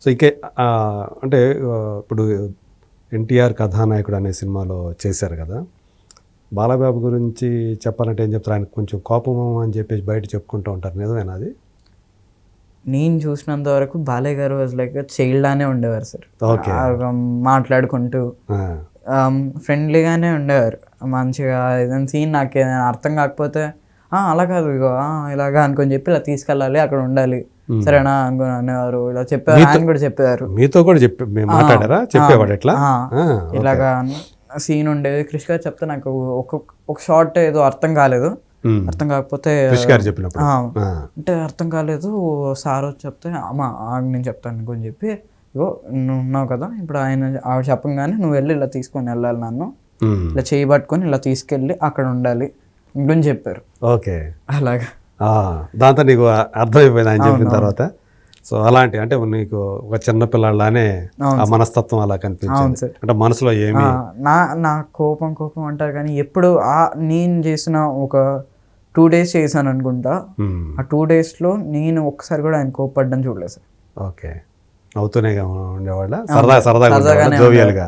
So ఇంకే అంటే ఇప్పుడు ఎన్టీఆర్ కథానాయకుడు అనే సినిమాలో చేశారు కదా, బాలబాబు గురించి చెప్పాలంటే ఏం చెప్తారు? ఆయన కొంచెం కోపము అని చెప్పేసి బయట చెప్పుకుంటూ ఉంటారు, నిజమేనా అది? నేను చూసినంత వరకు బాలయ్య గారు వాజ్ లైక్ చైల్డ్ లానే ఉండేవారు సార్. ఓకే. మాట్లాడుకుంటూ ఫ్రెండ్లీగానే ఉండేవారు మంచిగా. ఏదైనా సీన్ నాకు ఏదైనా అర్థం కాకపోతే అలా కాదు ఇగో ఇలాగా అనుకొని చెప్పి ఇలా తీసుకెళ్ళాలి, అక్కడ ఉండాలి, సరేనా అనుకుని అనేవారు. ఇలా చెప్పేవారు, ఆయన కూడా చెప్పేవారు. మీతో కూడా మాట్లాడారా? చెప్పేవాడు ఎట్లా ఇలాగా సీన్ ఉండేది. క్రిష్ గారు చెప్తే నాకు ఒక షార్ట్ ఏదో అర్థం కాలేదు. అర్థం కాకపోతే అంటే అర్థం కాలేదు, సార్ వచ్చి చెప్తే అమ్మా నేను చెప్తాను కొంచెం చెప్పి, ఇగో నువ్వు ఉన్నావు కదా ఇప్పుడు ఆయన ఆవిడ చెప్పంగానే నువ్వు వెళ్ళి ఇలా తీసుకొని వెళ్ళాలి, నన్ను ఇలా చేయి పట్టుకొని ఇలా తీసుకెళ్ళి అక్కడ ఉండాలి ఇంకొంచెం చెప్పారు. ఓకే, అలాగా దాంతో నీకు అర్థమైపోయింది ఆయన చెప్పిన తర్వాత. సో అలాంటి అంటే నీకు ఒక చిన్న పిల్లలానే ఆ మనస్తత్వం అలా కనిపించింది. అంటే మనసులో ఏమి నా కోపం అంటారు కానీ ఎప్పుడు నేను చేసిన ఒక 2 days చేశాను అనుకుంటా. ఆ 2 daysలో నేను ఒక్కసారి కూడా ఆయన కోపపడ్డం చూడలేదు సార్. ఓకే, అవుతూనే ఉండేవాళ్ళ సరదాగా జోవియల్గా.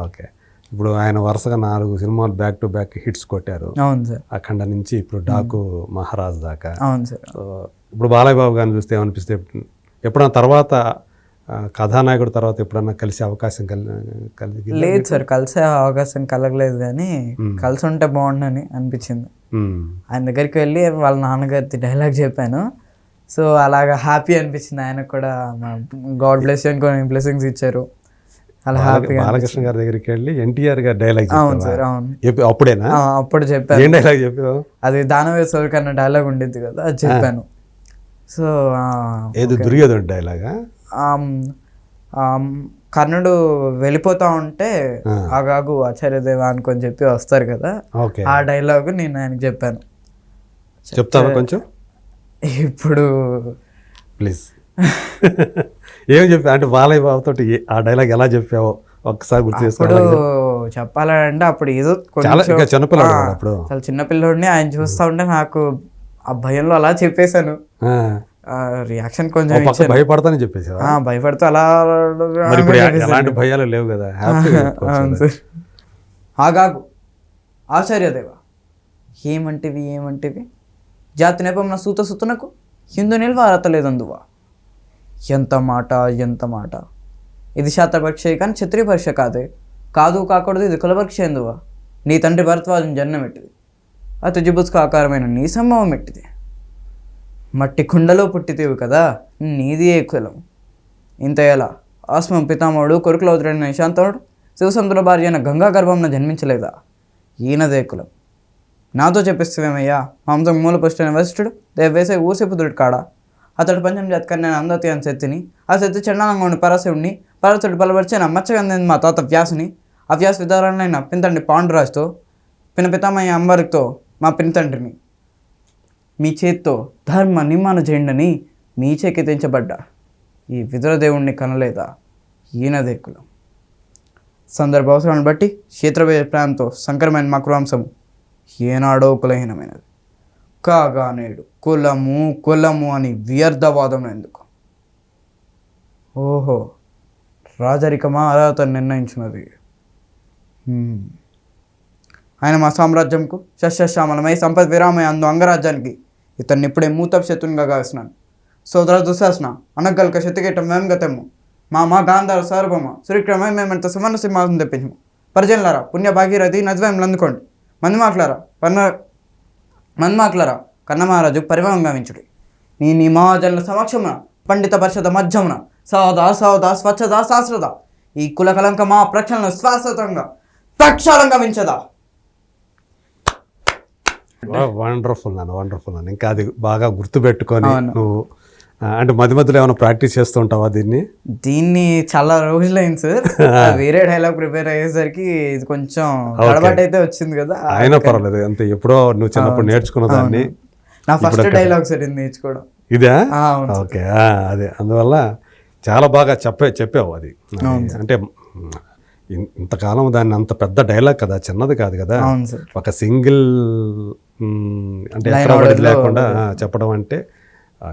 ఓకే, ఇప్పుడు ఆయన వరుసగా 4 సినిమాలు బ్యాక్ టు బ్యాక్ హిట్స్ కొట్టారు. అవును సార్. అఖండ నుంచి ఇప్పుడు డాకు మహారాజ్ దాకా. అవును సార్. ఇప్పుడు బాలయ్య బాబు గారిని చూస్తే ఏమనిపిస్తే, ఎప్పుడన్నా తర్వాత కథానాయకుడు తర్వాత ఎప్పుడన్నా కలిసే అవకాశం కలిగి? లేదు సార్, కలిసే అవకాశం కలగలేదు, కానీ కలిసి ఉంటే బాగుండని అనిపించింది. ఆయన దగ్గరికి వెళ్ళి వాళ్ళ నాన్నగారి డైలాగ్ చెప్పాను. సో అలాగా హ్యాపీ అనిపించింది. ఆయనకు కూడా గాడ్ బ్లెస్ యూ అనుకోని బ్లెస్సింగ్స్ ఇచ్చారు. అలా హ్యాపీ. బాలకృష్ణ గారి దగ్గరికి వెళ్ళి ఎన్టీఆర్ గారి డైలాగ్? అవును సార్, అవును. అప్పుడేనా? అప్పుడు చెప్పాను. ఏం డైలాగ్ చెప్పావు? అది దానవే సోరికన్న డైలాగ్ ఉండేది కదా, అది చెప్పాను. సో ఏదో దుర్యోధన డైలాగా? కర్ణుడు వెళ్ళిపోతా ఉంటే ఆగాగు ఆచార్యదేవ అనుకొని చెప్పి వస్తారు కదా, ఆ డైలాగ్ నేను ఆయనకు చెప్పాను. చెప్తావా కొంచెం ఇప్పుడు? ప్లీజ్. ఏం చెప్పా అంటే బాలయ్య బాబుతో ఆ డైలాగ్ ఎలా చెప్పావో ఒకసారి గుర్తు చేసుకోవాలి. చెప్పాలంటే అప్పుడు ఏదో చిన్నపిల్లడు, అప్పుడు చాలా చిన్నపిల్లడిని. ఆయన చూస్తా ఉంటే నాకు ఆ భయంలో అలా చెప్పేశాను. రియాక్షన్ కొంచెం భయపడతానని చెప్పేసి భయపడుతూ అలా. ఎలాంటి భయాలు లేవు కదా. ఆగాగు ఆచార్యదేవ ఏమంటివి జాతి నేపంన సూత సుతునకు హిందూ నిల్వ అర్హత లేదందువా. ఎంత మాట. ఇది శాస్త్రపరీక్ష కానీ క్షత్రియ పరీక్ష కాదు కాకూడదు, ఇది కులపరీక్ష ఎందువా. నీ తండ్రి భరద్వాజం జన్మం ఎట్టిది, అతి జిబుస్కు ఆకారమైన నీ సంభవం ఎట్టిది. మట్టి కుండలో పుట్టితేవి కదా, నీది ఏ కులం. ఇంత ఎలా ఆస్మం పితామహుడు కొడుకులు అవుతాడైన నిశాంతనుడు శివసముద్ర భార్య అయిన గంగా గర్భంలో జన్మించలేదా, ఈయనదే కులం. నాతో చెప్పిస్తేమయ్యా, మాంసం మూలపుష్టైన వశిష్ఠుడు దేవేసే ఊసిపుత్రుడు కాడా. అతడు పంచం జాతకాన్ని నేను అందతి అని శక్తిని, ఆ శక్తి చండాలంగా ఉండి పరశివుడిని, పరశుడు బలపరిచిన మచ్చగందని మా తాత వ్యాసుని, ఆ వ్యాస విధానాలైన పింతండ్రి పాండురాజుతో, పినపితామయ్య అంబరితో మా పినతండ్రిని, మీ చేత్తో ధర్మ నిమ్మాను చేయండని మీ చేకెత్తించబడ్డా ఈ విదురదేవుణ్ణి కనలేదా, ఈయనదే కులం. సందర్భ అవసరాన్ని బట్టి క్షేత్రభేద ప్రాంతంతో సంకరమైన మా కులాంశము ఏనాడో కులహీనమైనది కాగా నేడు కులము అని వ్యర్థవాదం ఎందుకు. ఓహో, రాజరికమా అర్హత నిర్ణయించినది. ఆయన మా సామ్రాజ్యంకు శస్యశ్యామలమై సంపద విరామై అందు అంగరాజ్యానికి ఇతన్ని ఇప్పుడే మూతపు శత్రునిగా గావిస్తున్నాను. సోదర దుశాసన అనగల్క శతికేటం మేం గతము మా గాంధార సార్వభౌమ శ్రీక్రమై మేమంత సువర్ణ సింహాసనం తెప్పించము. పరిజనులారా, పుణ్య భాగీరథి నద్వయంలు అందుకోండి. మందిమాకులారా కన్నమహారాజు పరివాహం గావించుడి. నీ మహాజనుల సమక్షమున పండిత పరిషద మధ్యమున సౌదా స్వచ్ఛత శాస్త్రత ఈ కుల కలంక మా ప్రక్షాళన శాశ్వతంగా ప్రక్షాళన గావించదా. వండర్ఫుల్ అన్న. ఇంకా అది బాగా గుర్తుపెట్టుకొని నువ్వు అంటే మధ్యలో ఏమైనా ప్రాక్టీస్ చేస్తూ ఉంటావా దీన్ని? చాలా రోజులైంది సార్. వేరే డైలాగ్ ప్రిపేర్ అయ్యేసరికి ఇది కొంచెం అలవాటు అయితే వచ్చింది కదా. అయినా పర్వాలేదు, అంతే. ఎప్పుడో నువ్వు చిన్నప్పుడు నేర్చుకున్న దాన్ని. నా ఫస్ట్ డైలాగ్ సార్ ఇది నేర్చుకోవడం. ఇదే? ఓకే, అదే. అందువల్ల చాలా బాగా చెప్పావు అది. అంటే ఇంతకాలం దాన్ని అంత పెద్ద డైలాగ్ కదా, చిన్నది కాదు కదా. ఒక సింగిల్ అంటే ఎక్కడ లేకుండా చెప్పడం అంటే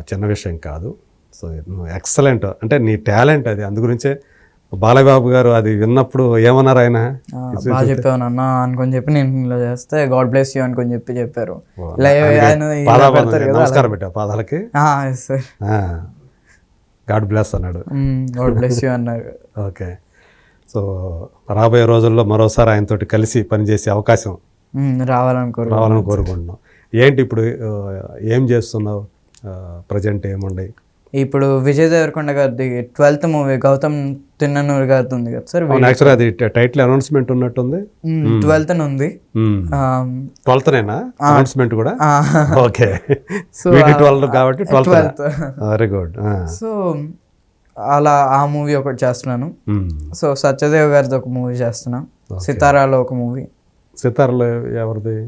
చిన్న విషయం కాదు. సో నువ్వు ఎక్సలెంట్, అంటే నీ టాలెంట్ అది. అందు గురించే బాలయ్యబాబు గారు అది విన్నప్పుడు ఏమన్నారు ఆయన? బాగా చెప్పావు నాన్న అనుకొని చెప్పి నేను ఇలా చేస్తే గాడ్ బ్లెస్ యూ అనుకొని చెప్పారు. ఇలా ఆయన ఇలా పాదాలు పెడతారు కదా, నమస్కారం పెట్టా పాదాలకి, సార్ గాడ్ బ్లెస్ అన్నాడు. గాడ్ బ్లెస్ యూ అన్నారు. ఓకే. సో రాబోయే రోజుల్లో మరోసారి ఆయనతోటి కలిసి పనిచేసే అవకాశం రావాలని కోరుకుంటున్నాం. ఏంటి ఇప్పుడు ఏం చేస్తున్నావు? ప్రజెంట్ ఏముండయి? ఇప్పుడు విజయ్ దేవరకొండ గారిది 12th మూవీ గౌతమ్ తిన్ననూరు గారిది ఉంది కదా సార్. యాక్చువల్లీ అది టైటిల్ అనౌన్స్మెంట్ ఉన్నట్టుంది. 12th ఉంది. 12th అనౌన్స్మెంట్ కూడా. ఓకే. సో 12 కాబట్టి 12th. Very good. సో అలా ఆ మూవీ ఒకటి చేస్తున్నాను. సో సత్యదేవ్ గారిది ఒక మూవీ చేస్తున్నా. సితారాలో ఒక మూవీ. సితారాలో ఎవరిది?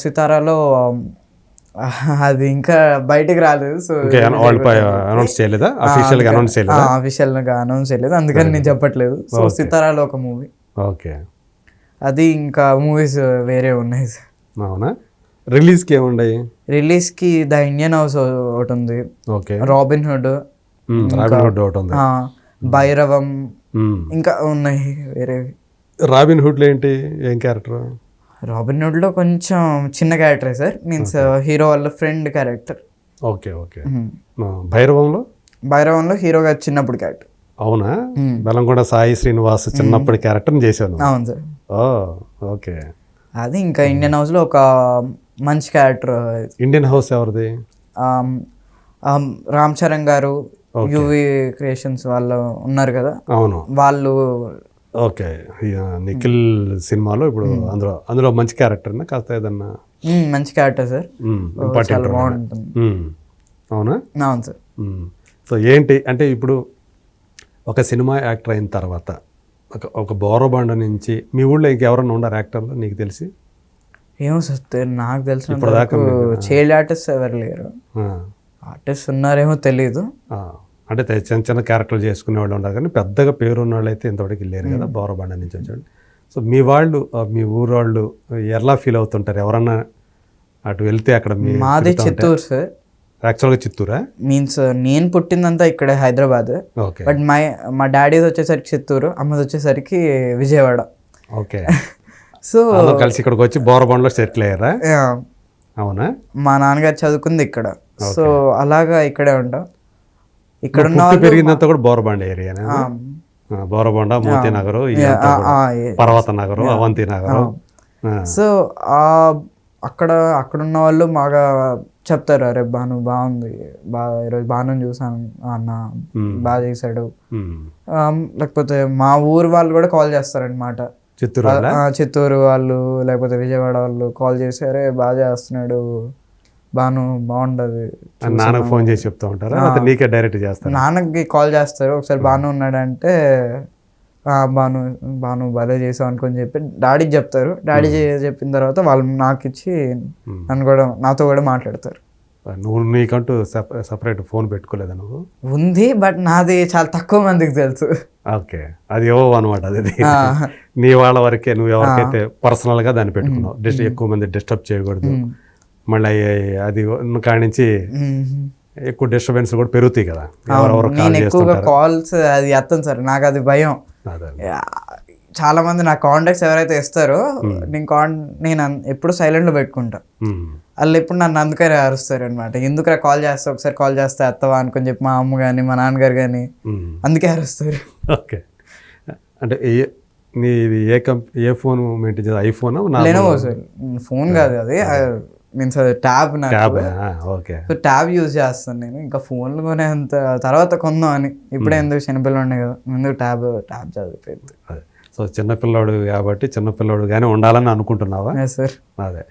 సితారాలో అది ఇంకా బయటికి రాలేదు. సో అనౌన్స్ చేయలేదా? అఫీషియల్ గా అనౌన్స్ చేయలేదా? అఫీషియల్ గా అనౌన్స్ చేయలేదు, అందుకని నేను చెప్పట్లేదు. సో సితారాలో ఒక మూవీ. ఓకే. అది ఇంకా మూవీస్ వేరే ఉన్నాయి. అవునా? రిలీజ్ కి ఏముండయి? రిలీజ్ కి ద ఇండియన్ హౌస్ ఒకటి ఉంది. ఓకే. రాబిన్ హుడ్ ఒకటి ఉంది. భైరవం ఇంకా ఉన్నాయి వేరే. రాబిన్ హుడ్ లో ఏంటి, ఏం క్యారెక్టర్? రాబిన్ హుడ్ లో కొంచెం చిన్న క్యారెక్టర్ సార్, మీన్స్ హీరో వాళ్ళ ఫ్రెండ్ క్యారెక్టర్. Okay okay. భైరవంలో? భైరవంలో హీరో గారు చిన్నప్పుడు క్యారెక్టర్. అవునా? బెల్లంకొండ సాయి శ్రీనివాస్ చిన్నప్పటి క్యారెక్టర్ చేశాను. అవును సార్. ఓకే. అది ఇంకా ఇండియన్ హౌస్ లో ఒక మంచి క్యారెక్టర్. ఇండియన్ హౌస్ ఎవరిది? రామ్ చరణ్ గారు, యువి క్రియేషన్స్ వాళ్ళు ఉన్నారు కదా. అవును, వాళ్ళు. ఓకే. నిఖిల్ సినిమాలో ఇప్పుడు అందులో మంచి క్యారెక్టర్ కాస్త ఏదన్నా? మంచి క్యారెక్టర్ సార్, చాలా బాగుంటుంది. అవునా? అవును సార్. సో ఏంటి అంటే ఇప్పుడు ఒక సినిమా యాక్టర్ అయిన తర్వాత ఒక బోరబాండ నుంచి మీ ఊళ్ళో ఇంకెవరన్నా ఉన్నారు యాక్టర్లు నీకు తెలిసి? ఏమో సార్, నాకు తెలిసిన చైల్డ్ ఆర్టిస్ట్ ఎవరు లేరు. ఆర్టిస్ట్ ఉన్నారేమో తెలీదు. అంటే చిన్న చిన్న క్యారెక్టర్లు చేసుకునే వాళ్ళు ఉన్నారు, కానీ పెద్దగా పేరున్న వాళ్ళు అయితే ఇంతవరకు లేరు కదా బోరబండ నుంచి వచ్చాడు. సో మీ వాళ్ళు, మీ ఊరు వాళ్ళు ఎలా ఫీల్ అవుతుంటారు ఎవరన్నా అటు వెళ్తే? అక్కడ మాది చిత్తూరు సార్. యాక్చువల్గా చిత్తూరా? మీన్స్ నేను పుట్టిందంతా ఇక్కడే హైదరాబాద్. ఓకే. బట్ మా డాడీది వచ్చేసరికి చిత్తూరు, అమ్మది వచ్చేసరికి విజయవాడ. ఓకే. సో కలిసి ఇక్కడికి వచ్చి బోరబండలో సెటిల్ అయ్యారా? అవునా? మా నాన్నగారు చదువుకుంది ఇక్కడ, సో అలాగా ఇక్కడే ఉంటాం. ఇక్కడ పెరిగిందంతా కూడా బోరబండ ఏరియా? బోరబండ, మోతీ నగరు, పర్వత నగరు, అవంతి నగరు. సో అక్కడున్న వాళ్ళు బాగా చెప్తారు, అరే బాను బాగుంది, ఈరోజు బాను చూసాను అన్న, బాగా చేశాడు. లేకపోతే మా ఊరు వాళ్ళు కూడా కాల్ చేస్తారనమాట. చిత్తూరు వాళ్ళు లేకపోతే విజయవాడ వాళ్ళు కాల్ చేసి, అరే బాగా చేస్తున్నాడు బాను, బాగుండదు. నాన్నకు ఫోన్ చేసి చెప్తా ఉంటారా? నీకే డైరెక్ట్ చేస్తారు? నాన్నకి కాల్ చేస్తారు. ఒకసారి బాను ఉన్నాడంటే బాను బాను భలే చేసావు అనుకొని చెప్పి డాడీకి చెప్తారు. డాడీ చెప్పిన తర్వాత వాళ్ళు నాకు ఇచ్చి నాతో కూడా మాట్లాడతారు. నువ్వు నీకంటూ సపరేట్ ఫోన్ పెట్టుకోలేదా నువ్వు? ఉంది, బట్ నాది చాలా తక్కువ మందికి తెలుసు. ఓకే. అది ఏవో అనమాట, అది నీ వాళ్ళ వరకే, నువ్వు ఎవరికైతే పర్సనల్గా దాన్ని పెట్టుకున్నావు. ఎక్కువ మంది డిస్టర్బ్ చేయకూడదు. మళ్ళీ అది కాడి నుంచి ఎక్కువ డిస్టర్బెన్స్ కూడా పెరుగుతాయి కదా. నేను ఎక్కువగా కాల్స్ అది ఎత్తాను సార్, నాకు అది భయం. చాలా మంది నా కాంటాక్ట్స్ ఎవరైతే ఇస్తారో నేను ఎప్పుడు సైలెంట్లో పెట్టుకుంటా. వాళ్ళు ఎప్పుడు నన్ను అందుకని అరుస్తారు అనమాట, ఎందుకు కాల్ చేస్తా, ఒకసారి కాల్ చేస్తా ఎత్తవా అనుకొని చెప్పి మా అమ్మ కానీ మా నాన్నగారు కానీ అందుకే అరుస్తారు. ఓకే. అంటే నీది ఏ ఫోన్ మెయింటైన్ చేయాలి? ఐఫోన్? Lenovo sir. ఫోన్ కాదు అది, మీన్స్ అది ట్యాబ్. సో ట్యాబ్ యూజ్ చేస్తాను నేను. ఇంకా ఫోన్లు కొనే అంత తర్వాత కొందాం అని, ఇప్పుడే ఎందుకు చిన్నపిల్లలు ఉన్నాయి కదా, ఎందుకు ట్యాబ్ చదివిపోయింది. సో చిన్నపిల్లాడు కాబట్టి చిన్నపిల్లాడు కానీ ఉండాలని అనుకుంటున్నావా? సార్. అదే.